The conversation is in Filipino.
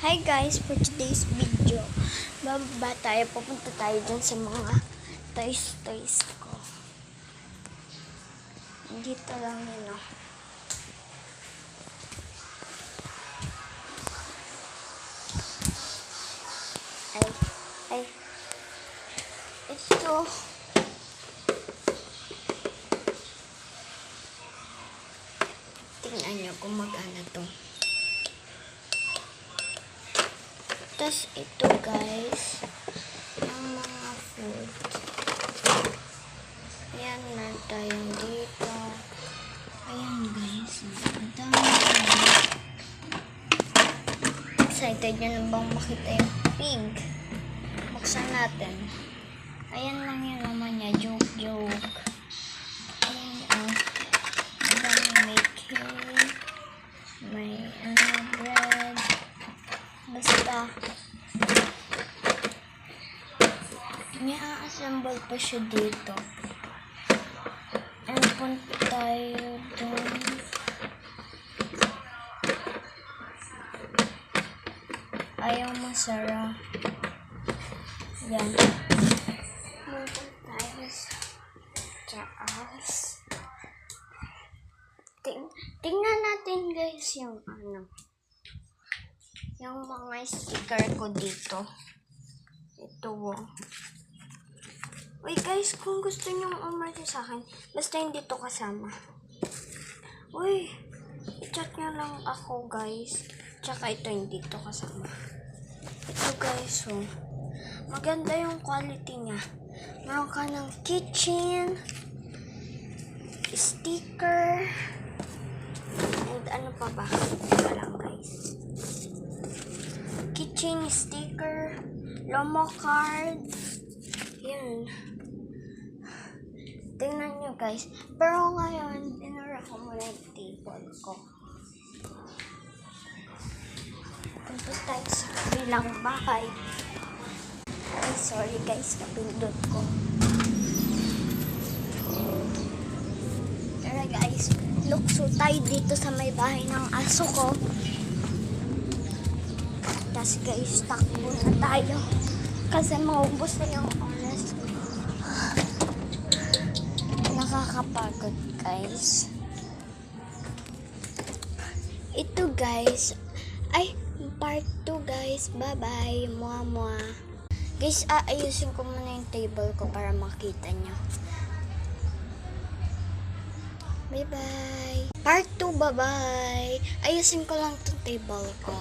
Hi guys, for today's video, bababa tayo, pupunta tayo dyan sa mga toys ko. Dito lang yun, oh. Ay, ito. Tingnan nyo kung magana to. Tapos ito guys, ang mga food. Ayan, meron tayong dito. Ayan guys, ang dami. Excited nyo na bang makita yung pig? Buksan natin. Ayan lang yung naman niya, joke. Ayan, ang dami, may cake, may bread. Basta, nia-assemble pa siya dito. And punta tayo dun. Ayaw masara. Yan. Punta tayo sa taas. Tingnan natin guys yung yung mga sticker ko dito. Ito, oh. Uy guys, kung gusto nyo umarti sa akin, basta hindi to kasama. Uy, i-chat nyo lang ako guys. Tsaka ito hindi to kasama. Ito guys, oh. Maganda yung quality niya. Meron ka ng kitchen, sticker, and ano pa ba? Ito lang guys. Kitchen sticker, Lomo card. Yan. Tingnan nyo guys. Pero ngayon, dinura ko muna yung table ko. Punta tayo sa bilang bahay. Ay, sorry guys, kapindot ko. Tara guys, lukso tayo dito sa may bahay ng aso ko. Tapos guys, takbo na tayo. Kasi maubos na yung oras. Nakakapagod guys. Ito guys, ay, part 2 guys. Bye-bye. Mua. Guys, aayusin ko muna yung table ko para makita nyo. Bye-bye. Part 2, bye-bye. Ayusin ko lang itong table ko.